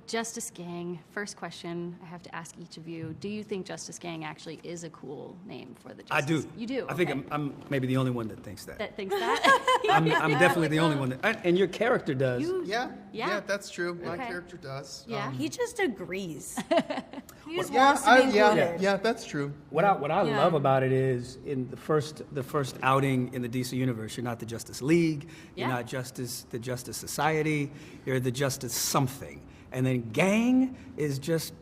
Justice Gang, first question I have to ask each of you. Do you think Justice Gang actually is a cool name for the Justice? I do. You do? I think I'm maybe the only one that thinks that. That thinks that? I'm definitely the only one that, and your character does. Yeah, that's true. My character does. Yeah. He just agrees. He just Yeah, wants to be included. yeah, that's true. What I love about it is in the first outing in the DC universe, you're not the Justice League, you're not the Justice Society, you're the Justice something. And then gang is just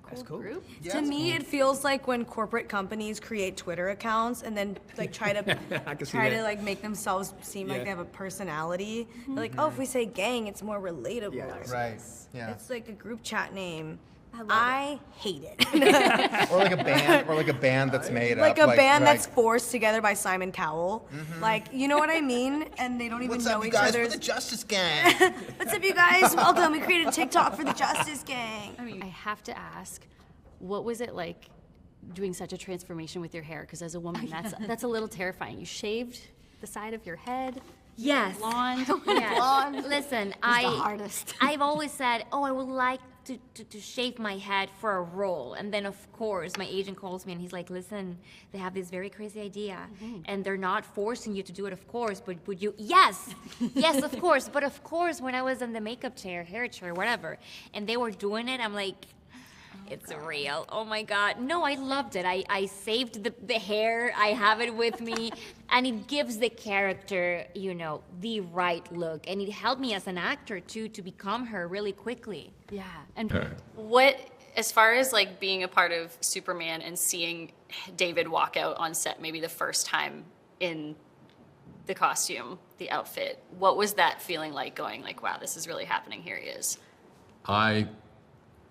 that's cool. Group? Yeah, To it's me, cool. it feels like when corporate companies create Twitter accounts and then like try to like make themselves seem like they have a personality. They're like, oh, if we say gang, it's more relatable. Yes. Right. Yeah. It's like a group chat name. I hate it. Or like a band that's made Like up. a band right. that's forced together by Simon Cowell. Like, you know what I mean? And they don't even What's know up, you each guys? other's. We're the Justice Gang. What's up, you guys? Welcome. We created TikTok for the Justice Gang. I mean, I have to ask, what was it like doing such a transformation with your hair? Because as a woman, that's a little terrifying. You shaved the side of your head. Yes. Blonde. Yes. Listen, the hardest. I've always said, oh, I would like to shave my head for a role. And then, of course, my agent calls me and he's like, listen, they have this very crazy idea. And they're not forcing you to do it, of course, but would you? Yes, yes, of course. But of course, when I was in the makeup chair, hair chair, whatever, and they were doing it, I'm like, it's real. Oh my God. No, I loved it. I saved the hair. I have it with me. And it gives the character, you know, the right look. And it helped me as an actor, too, to become her really quickly. Yeah. And what, as far as like being a part of Superman and seeing David walk out on set maybe the first time in the costume, the outfit, what was that feeling like going like, wow, this is really happening, here he is? I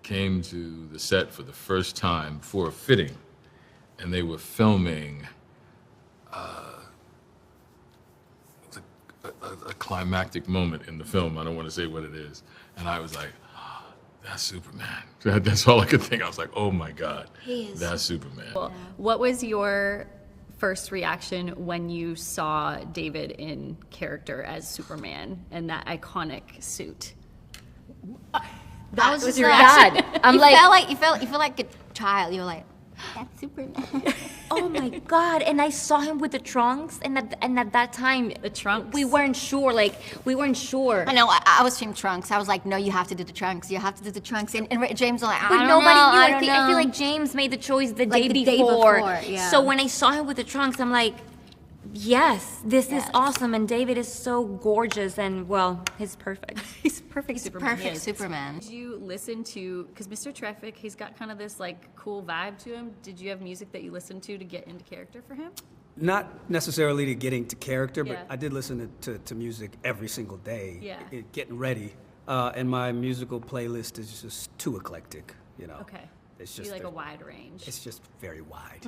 came to the set for the first time for a fitting, and they were filming a climactic moment in the film. I don't want to say what it is. And I was like, oh, that's Superman. That's all I could think. I was like, oh my God, that's Superman. Well, what was your first reaction when you saw David in character as Superman and that iconic suit? That was was just your like, reaction. I'm like, you felt like a child. You were like, that's Superman. Oh my God. And I saw him with the trunks. And at that time, The trunks. we weren't sure. I know. I was Team Trunks. I was like, no, you have to do the trunks. You have to do the trunks. And James was like, I But don't nobody know. knew. I don't know. I feel like James made the choice the Like day the day before. before, yeah. So when I saw him with the trunks, I'm like, yes, this is awesome. And David is so gorgeous, and well, he's perfect. He's perfect Superman. perfect Yes. Superman. Did you listen to, because Mr. Traffic, he's got kind of this like cool vibe to him. Did you have music that you listened to get into character for him? Not necessarily to get into character, but Yeah. I did listen to music every single day, Yeah. Getting ready. And my musical playlist is just too eclectic, you know. Okay. It's You just like a wide range. It's just very wide.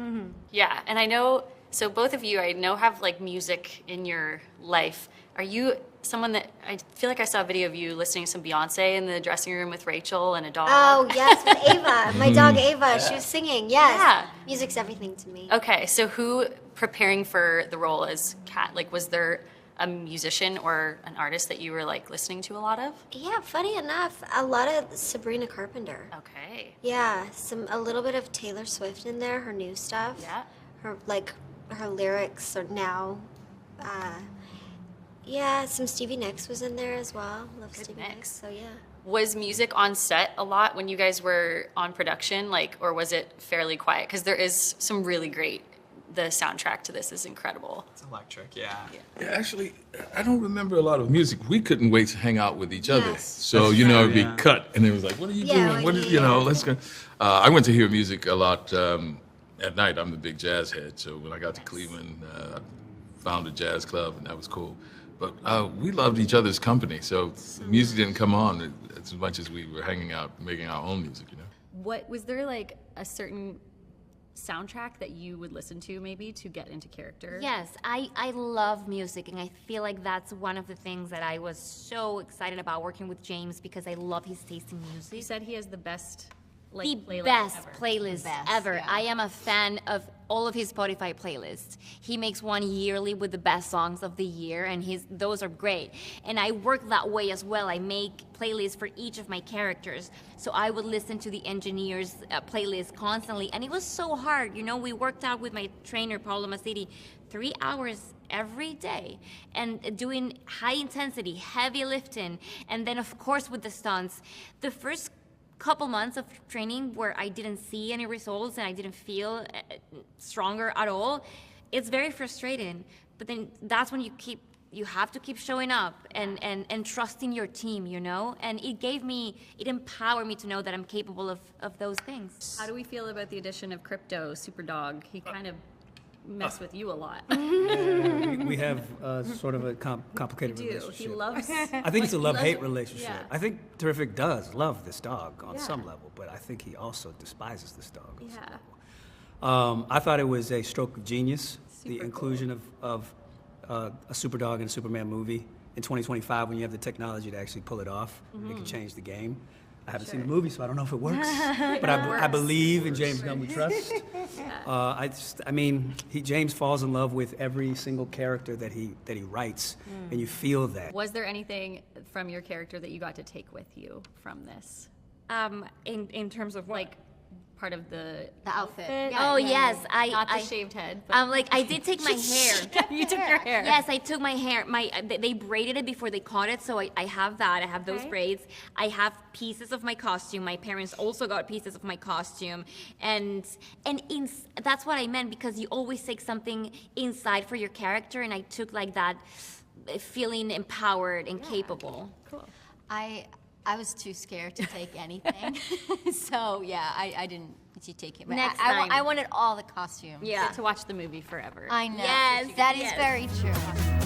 Yeah, and I know, so both of you I know have like music in your life. Are you someone that, I feel like I saw a video of you listening to some Beyonce in the dressing room with Rachel and a dog. Oh, yes, with Ava, my dog Ava. She was singing, yes. Yeah. Music's everything to me. Okay, so who, preparing for the role as Kat, like was there a musician or an artist that you were like listening to a lot of? Yeah, funny enough, a lot of Sabrina Carpenter. Okay. Yeah, a little bit of Taylor Swift in there, her new stuff. Yeah. Her lyrics are now. Yeah, some Stevie Nicks was in there as well. Love Stevie Nicks. Nicks. So yeah. Was music on set a lot when you guys were on production, like, or was it fairly quiet? Because there is some really great, the soundtrack to this is incredible. It's electric, yeah. Yeah, actually, I don't remember a lot of music. We couldn't wait to hang out with each other. Yes. So, you know, it'd be Yeah. cut, and it was like, what are you Yeah, doing? What is, yeah. you know, let's go. I went to hear music a lot at night. I'm the big jazz head, so when I got to Cleveland, I found a jazz club, and that was cool. But we loved each other's company, so music didn't come on as much as we were hanging out, making our own music, you know? What, was there like a certain soundtrack that you would listen to maybe to get into character? Yes, I love music, and I feel like that's one of the things that I was so excited about working with James, because I love his taste in You music. said he has the best like, the playlist best ever. playlist ever. yeah. I am a fan of all of his Spotify playlists. He makes one yearly with the best songs of the year, and those are great. And I work that way as well. I make playlists for each of my characters. So I would listen to the engineer's playlist constantly, and it was so hard. You know, we worked out with my trainer, Paulo Masidi, 3 hours every day, and doing high intensity, heavy lifting, and then of course with the stunts. The first couple months of training where I didn't see any results and I didn't feel stronger at all, it's very frustrating. But then that's when you have to keep showing up and trusting your team, you know? And it empowered me to know that I'm capable of those things. How do we feel about the addition of Crypto, Superdog? He kind of messed with you a lot. We have sort of a complicated You do. relationship. He loves. I think it's a love-hate loves- relationship. yeah. I think Terrific does love this dog on Yeah. some level, but I think he also despises this dog on some Yeah. level. I thought it was a stroke of genius, the Super inclusion of a Superdog in a Superman movie in 2025 when you have the technology to actually pull it off. It can change the game. I haven't seen the movie, so I don't know if it works. But I believe in James Gunn. We trust. James falls in love with every single character that he writes, and you feel that. Was there anything from your character that you got to take with you from this? In terms of what? Like part of the outfit. Yes, not the I shaved head. But I did take my hair. you took your hair. Yes, I took my hair. They braided it before they caught it, so I have that. I have those braids. I have pieces of my costume. My parents also got pieces of my costume, and that's what I meant, because you always take something inside for your character, and I took like that, feeling empowered and capable. Cool. I was too scared to take anything. So yeah, I didn't take it. But Next I time. I wanted all the costumes. Yeah. Get to watch the movie forever. I know. Yes, That is yes. very true.